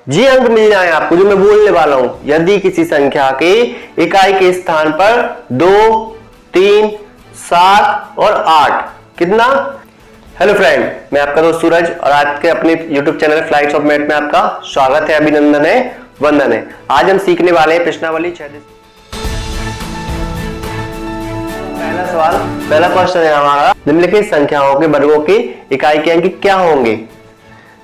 जी अंक मिल जाए आपको जो मैं बोलने वाला हूं। यदि किसी संख्या के इकाई के स्थान पर 2, 3, 7 और 8 कितना। हेलो फ्रेंड, मैं आपका दोस्त सूरज और आज के अपने YouTube channel flights of math में आपका स्वागत है, अभिनंदन है, वंदन है। आज हम सीखने वाले हैं प्रश्नावली 6। पहला सवाल, पहला क्वेश्चन है हमारा, निम्नलिखित संख्याओं के वर्गों के इकाई के अंक क्या होंगे।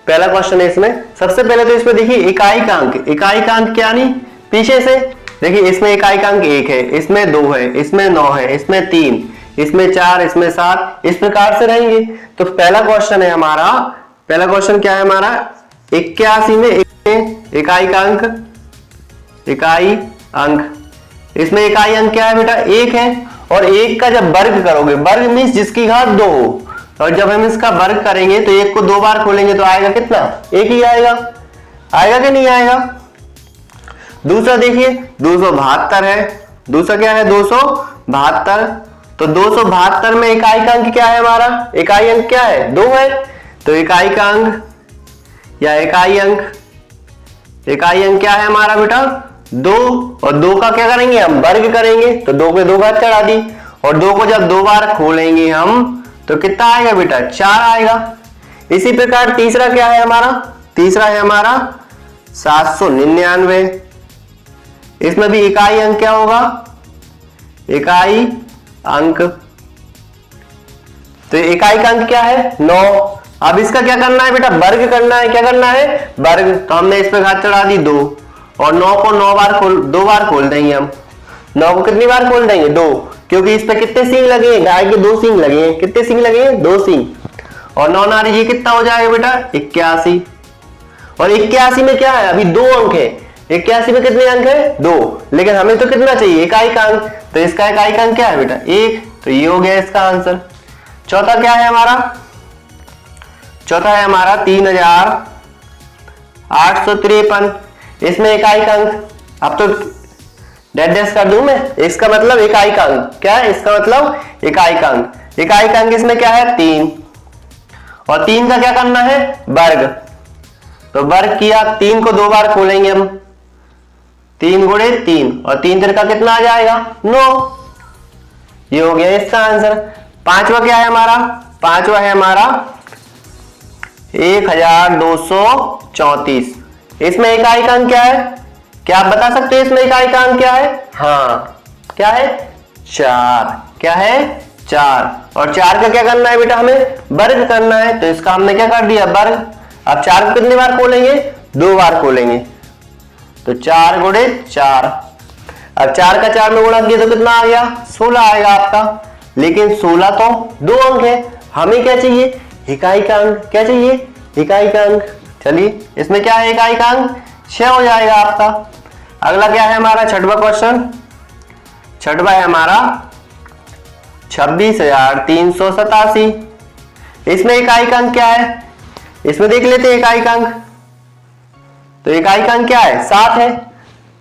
पहला क्वेश्चन है इसमें। सबसे पहले तो इसमें देखिए इकाई का अंक, इकाई का अंक क्या नहीं, पीछे से देखिए इसमें इकाई का अंक 1 है, इसमें 2 है, इसमें 9 है, इसमें 3, इसमें 4, इसमें 7, इस प्रकार से रहेंगे। तो पहला क्वेश्चन है हमारा, पहला क्वेश्चन क्या है हमारा, 81 में इकाई का अंक, इकाई अंक, इसमें इकाई अंक क्या है बेटा 1 है। और 1 का जब वर्ग करोगे, वर्ग मीन्स जिसकी घात 2 हो, और जब हम इसका वर्ग करेंगे तो 1 को 2 बार खोलेंगे तो आएगा कितना, 1 ही आएगा। आएगा कि नहीं आएगा। दूसरा देखिए 272 है, दूसरा क्या है 272। तो 272 में इकाई का अंक क्या है हमारा, इकाई अंक क्या है 2 है। तो इकाई का अंक या इकाई अंक, इकाई अंक क्या है हमारा बेटा 2, और 2 का क्या करेंगे हम वर्ग करेंगे तो 2 के 2 घात चढ़ा दी, और 2 को जब 2 बार खोलेंगे हम तो कितना आएगा बेटा 4 आएगा। इसी प्रकार तीसरा क्या है हमारा, तीसरा है हमारा 799। इसमें भी इकाई अंक क्या होगा, इकाई अंक, तो इकाई का अंक क्या है 9। अब इसका क्या करना है बेटा, वर्ग करना है। क्या करना है वर्ग, तो हमने इस पे घात चढ़ा दी 2, और 9 को 2 बार खोल देंगे हम। 9 को कितनी बार खोल देंगे 2, क्योंकि इस पे कितने सींग लगे हैं, गाय के 2 सींग लगे हैं। कितने सींग लगे हैं 2 सींग, और 9 नारी ये कितना हो जाएगा बेटा 81। और 81 में क्या है अभी 2 अंक है, 81 में कितने अंक है 2, लेकिन हमें तो कितना चाहिए इकाई का अंक, तो इसका इकाई का अंक क्या है बेटा 1। तो ये हो गया इसका आंसर। चौथा क्या है हमारा, चौथा है हमारा 3853। इसमें इकाई का अंक, अब तो डैश कर दूं मैं, इसका मतलब इकाई का अंक क्या है, इसका मतलब इकाई का अंक। इकाई का अंक इसमें क्या है 3, और 3 का क्या करना है वर्ग, तो वर्ग किया, 3 को 2 बार खोलेंगे हम, 3 गुणे 3, और 3 तिरका कितना आ जाएगा 9। ये हो गया इसका आंसर। पांचवा क्या है हमारा, पांचवा है हमारा 1234। इसमें इकाई का अंक क्या है, क्या आप बता सकते हैं इसमें इकाई का अंक क्या है, हाँ क्या है 4, क्या है 4, और 4 का क्या करना है बेटा हमें वर्ग करना है, तो इसका हमने क्या कर दिया वर्ग। अब 4 को कितनी बार खोलेंगे 2 बार खोलेंगे, तो 4 गुणे 4। अब 4 का 4 में गुणा किया तो कितना आ गया 16 आएगा आपका, लेकिन 16 तो 2 अंक है, हमें क्या चाहिए इकाई का अंक। क्या चाहिए इकाई का अंक। चलिए इसमें क्या है इकाई का अंक 6 हो जाएगा आपका। अगला क्या है हमारा छठवां क्वेश्चन, छठवा है हमारा 26,387। इसमें इकाई का अंक क्या है, इसमें देख लेते हैं इकाई का अंक। तो इकाई का अंक क्या है 7 है,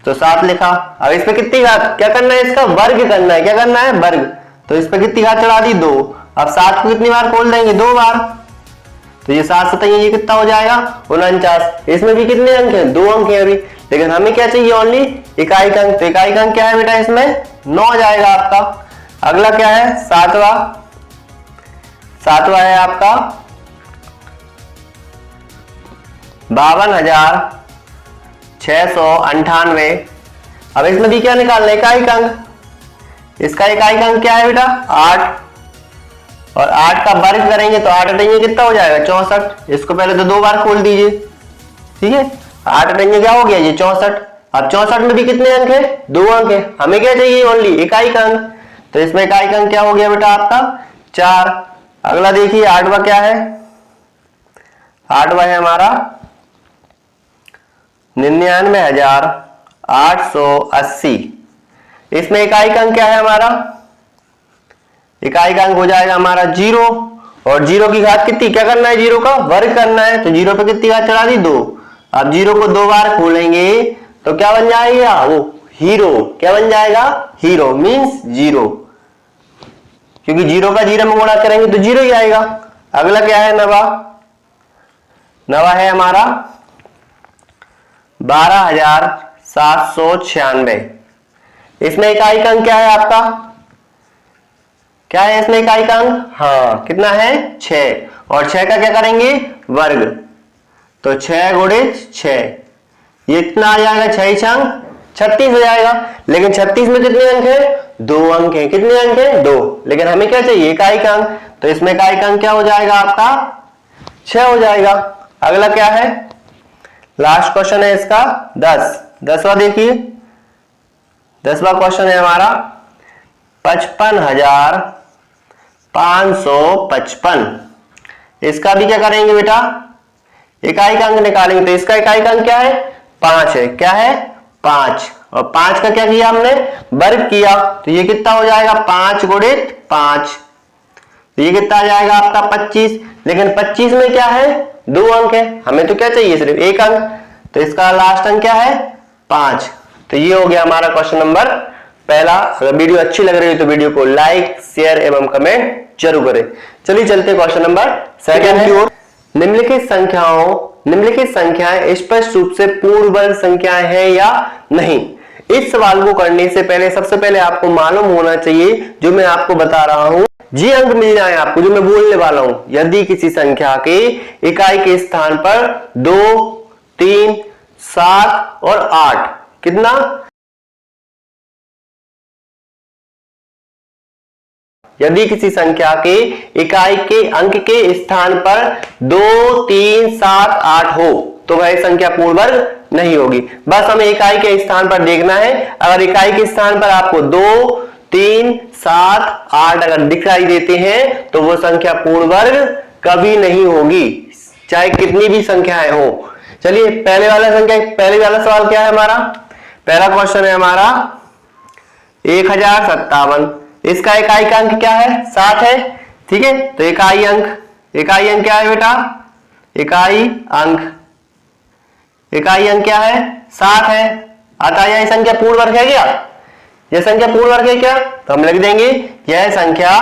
तो 7 लिखा। अब इस पे कितनी घात, क्या करना है इसका वर्ग करना है। क्या करना है वर्ग, तो इस पे कितनी घात चढ़ा दी 2। अब 7 को कितनी बार खोल देंगे 2 बार, तो ये 7 7 ये कितना हो जाएगा 49। इसमें भी कितने अंक हैं 2 अंक है अभी, लेकिन हमें क्या चाहिए ओनली इकाई का अंक। तो इकाई का अंक क्या है बेटा इसमें 9 हो जाएगा आपका। अगला क्या है सातवां, सातवां है आपका 52,698। अब इसमें भी क्या निकालना है इकाई का अंक। इसका इकाई का अंक क्या है बेटा 8, और 8 का वर्ग करेंगे तो 8 अठन्नी कितना हो जाएगा 64। इसको पहले तो 2 बार खोल दीजिए, ठीक है 8 अठन्नी क्या हो गया ये 64। अब 64 में भी कितने अंक है 2 अंक है, हमें क्या चाहिए ओनली इकाई का अंक। तो इसमें इकाई का अंक क्या हो गया बेटा आपका 4। अगला देखिए 8वां क्या है, 8वां है हमारा 99,880। इसमें इकाई का अंक क्या है हमारा, इकाई का अंक हो जाएगा हमारा 0, और 0 की घात कितनी, क्या करना है 0 का वर्ग करना है, तो 0 पे कितनी घात चढ़ा दी 2। अब 0 को 2 बार खोलेंगे तो क्या बन जाएगा वो हीरो। क्या बन जाएगा हीरो मींस 0, क्योंकि 0 का 0 में गुणा करेंगे तो 0 ही आएगा। अगला क्या है नवा, नवा है हमारा 12,796। इसमें इकाई का अंक क्या है आपका? क्या है इसमें इकाई का अंक? हाँ, कितना है? 6। और 6 का क्या करेंगे? वर्ग। तो 6 गुणित 6, ये इतना आ जाएगा, 6 छंग 36 हो जाएगा। लेकिन 36 में कितने अंक है? 2 अंक है। कितने अंक है? 2। लेकिन हमें क्या चाहिए? इकाई का अंक। तो इसमें इकाई का अंक क्या हो जाएगा आपका? 6 हो जाएगा। अगला क्या है? लास्ट क्वेश्चन है इसका 10। 10वां देखिए, 10वां क्वेश्चन है हमारा 55,555। इसका भी क्या करेंगे बेटा? इकाई का अंक निकालेंगे। तो इसका इकाई का अंक क्या है? 5 है। क्या है? 5। और 5 का क्या किया हमने? वर्ग किया। तो ये कितना हो जाएगा? 5 गुणित 5। तो ये कितना आ जाएगा आपका? 25। लेकिन 25 में क्या है? 2 अंक है। हमें तो क्या चाहिए? सिर्फ 1 अंक। तो इसका लास्ट अंक क्या है? 5। तो ये हो गया हमारा क्वेश्चन नंबर पहला। अगर वीडियो अच्छी लग रही है तो वीडियो को लाइक, शेयर एवं कमेंट जरूर करें। चलिए चलते क्वेश्चन नंबर सेकंड की ओर। निम्नलिखित संख्याएं स्पष्ट रूप से पूर्ण वर्ग संख्याएं हैं या नहीं? इस सवाल को करने से पहले सबसे पहले आपको मालूम होना चाहिए, जो मैं आपको बता रहा हूं, जी अंक मिल जाए आपको, जो मैं बोलने वाला हूं। यदि किसी संख्या के इकाई के स्थान पर 2, 3, 7 और 8, कितना? यदि किसी संख्या के इकाई के अंक के स्थान पर 2, 3, 7, 8 हो तो वह संख्या पूर्ण वर्ग नहीं होगी। बस हमें इकाई के स्थान पर देखना है। अगर इकाई के स्थान पर आपको 2, 3, 7, 8 अगर दिखाई देते हैं तो वो संख्या पूर्ण वर्ग कभी नहीं होगी, चाहे कितनी भी संख्याएं हो। चलिए पहले वाला सवाल क्या है हमारा? पहला क्वेश्चन है हमारा 1057। इसका इकाई का अंक क्या है? 7 है। ठीक है, तो इकाई अंक क्या है बेटा? इकाई अंक क्या है? 7 है। अतः यह संख्या पूर्ण वर्ग है क्या? यह संख्या पूर्ण वर्ग है क्या? तो हम लिख देंगे यह संख्या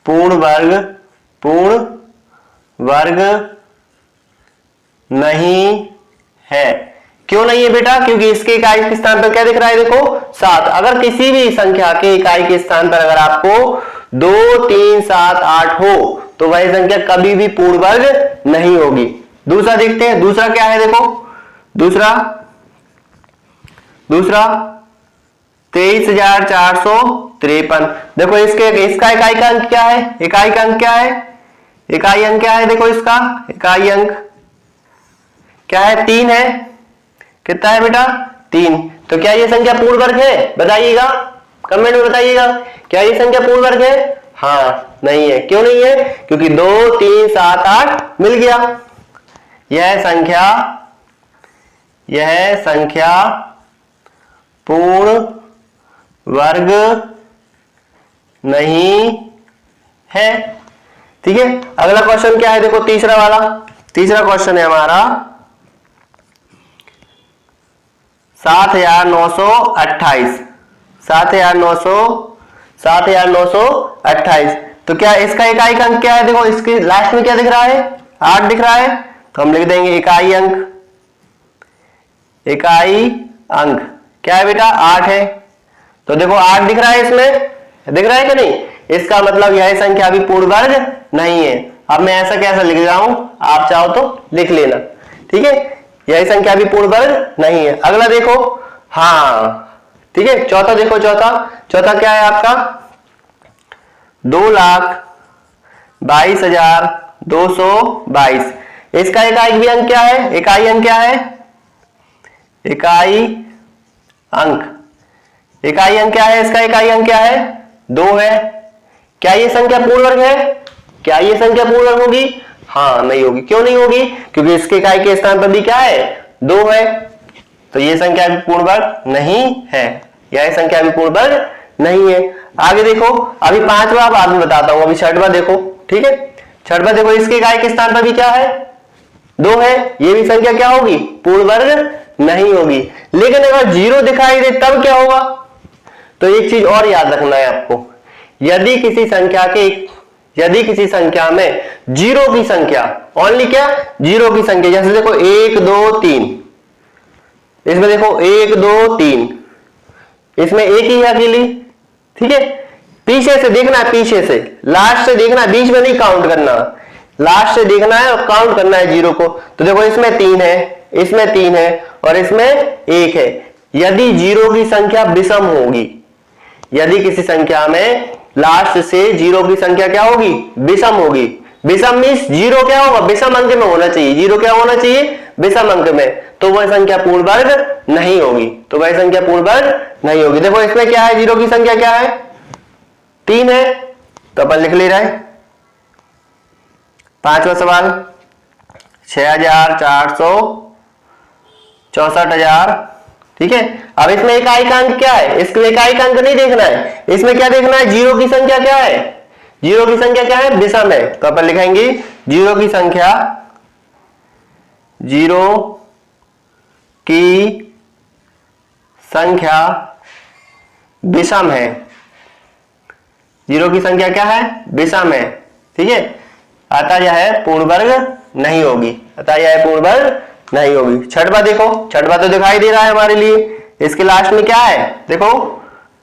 पूर्ण वर्ग नहीं है। क्यों नहीं है बेटा? क्योंकि इसके इकाई के स्थान पर क्या दिख रहा है? देखो 7। अगर किसी भी संख्या के इकाई के स्थान पर अगर आपको 2, 3, 7, 8 हो तो वह संख्या कभी भी पूर्ण वर्ग नहीं होगी। दूसरा देखते हैं, दूसरा क्या है? देखो दूसरा 23,453। देखो इसका इकाई का अंक क्या है? इकाई अंक क्या है? देखो इसका इकाई अंक क्या है? 3 है। कितना है बेटा? 3। तो क्या ये संख्या पूर्ण वर्ग है? बताइएगा, कमेंट में बताइएगा, क्या ये संख्या पूर्ण वर्ग है? हाँ, नहीं है। क्यों नहीं है? क्योंकि 2, 3, 7, 8 मिल गया। यह संख्या पूर्ण वर्ग नहीं है। ठीक है, अगला क्वेश्चन क्या है? देखो तीसरा क्वेश्चन है हमारा 7,928। 7,928। तो क्या इसका इकाई का अंक क्या है? देखो इसके लास्ट में क्या दिख रहा है? 8 दिख रहा है। तो हम लिख देंगे इकाई अंक क्या है बेटा? 8 है। तो देखो 8 दिख रहा है, इसमें दिख रहा है कि नहीं? इसका मतलब यह संख्या भी पूर्ण वर्ग नहीं है। अब मैं ऐसा कैसा लिख रहा हूं, आप चाहो तो लिख लेना। ठीक है, यह संख्या भी पूर्ण वर्ग नहीं है। अगला देखो, हाँ ठीक है, चौथा देखो, चौथा क्या है आपका? 2,22,222। इसका इकाई अंक क्या है? इकाई अंक क्या है? इसका इकाई अंक क्या है? 2 है। क्या ये संख्या पूर्ण वर्ग है? क्या ये संख्या पूर्ण वर्ग होगी? हाँ, नहीं होगी। क्यों नहीं होगी? क्योंकि इसके इकाई के स्थान पर भी क्या है? 2 है। तो ये संख्या भी पूर्ण वर्ग नहीं है। यह संख्या भी पूर्ण वर्ग नहीं है। आगे देखो, अभी 5वां बाद में बताता हूं, अभी 6वां देखो। ठीक है, 6वां देखो, इसके इकाई के स्थान पर भी क्या है? 2 है। ये भी संख्या क्या होगी? पूर्ण वर्ग नहीं होगी। लेकिन अगर 0 दिखाई दे तब क्या होगा? तो एक चीज और याद रखना है आपको, यदि किसी संख्या के यदि किसी संख्या में जीरो की संख्या, ओनली क्या, जीरो की संख्या, जैसे देखो 1 2 3, इसमें देखो 1 2 3, इसमें एक ही है अकेली, ठीक है। पीछे से देखना है, पीछे से, लास्ट से देखना है, बीच में नहीं काउंट करना, लास्ट से देखना है और काउंट करना है जीरो को। तो देखो इसमें 3 है, इसमें 3 है और इसमें 1 है। यदि जीरो की संख्या विषम होगी, यदि किसी संख्या में लास्ट से जीरो की संख्या क्या होगी, विषम होगी। विषम मीन्स जीरो क्या होगा, विषम अंक में होना चाहिए, जीरो क्या होना चाहिए, विषम अंक में, तो वह संख्या पूर्ण वर्ग नहीं होगी, तो वह संख्या पूर्ण वर्ग नहीं होगी। देखो इसमें क्या है, जीरो की संख्या क्या है, 3 है, तो अपन लिख ले रहे हैं। 5वां सवाल 6464,000, ठीक है। अब इसमें इकाई का अंक क्या है, इसमें इकाई का अंक नहीं देखना है, इसमें क्या देखना है, जीरो की संख्या क्या है, जीरो की संख्या क्या है, विषम है, तो अपन लिखेंगे जीरो की संख्या, जीरो की संख्या विषम है, जीरो की संख्या क्या है, विषम है, ठीक है। अतः यह पूर्ण वर्ग नहीं होगी, अतः यह पूर्ण वर्ग नहीं होगी। छठवां देखो, छठवां तो दिखाई दे रहा है हमारे लिए, इसके लास्ट में क्या है, देखो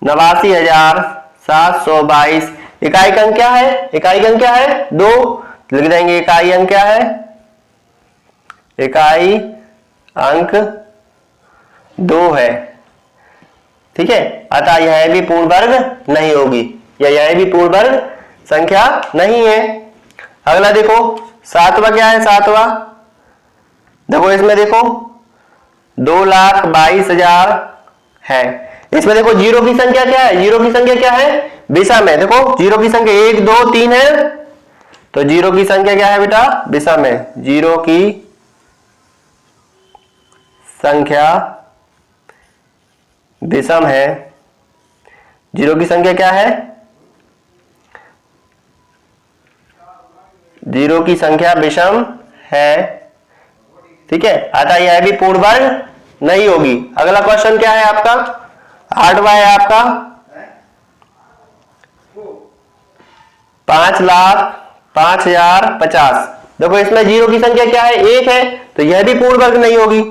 89,722, इकाई का अंक क्या है, इकाई का अंक क्या है, 2, लिख देंगे इकाई अंक क्या है, इकाई अंक 2 है, ठीक है। अतः यह भी पूर्ण वर्ग नहीं होगी, या यह भी पूर्ण वर्ग संख्या नहीं है। अगला देखो 7वां क्या है, 7वां देखो, इसमें देखो 2,22,000 है, इसमें देखो जीरो की संख्या क्या है, जीरो की संख्या क्या है, विषम है। देखो जीरो की संख्या 1 2 3 है, तो जीरो की संख्या क्या है बेटा, विषम है, जीरो की संख्या विषम है, जीरो की संख्या क्या है, जीरो की संख्या विषम है, ठीक है। अतः यह भी पूर्ण वर्ग नहीं होगी। अगला क्वेश्चन क्या है आपका, 8वां है आपका 5,05,050, देखो इसमें जीरो की संख्या क्या है, 1 है, तो यह भी पूर्ण वर्ग नहीं होगी।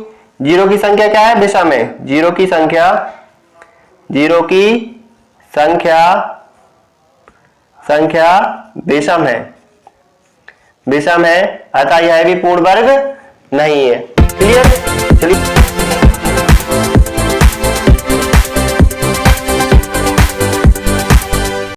जीरो की संख्या क्या है, विषम है, जीरो की संख्या विषम है, विषम है, अतः यह भी पूर्ण वर्ग नहीं है। क्लियर, चलिए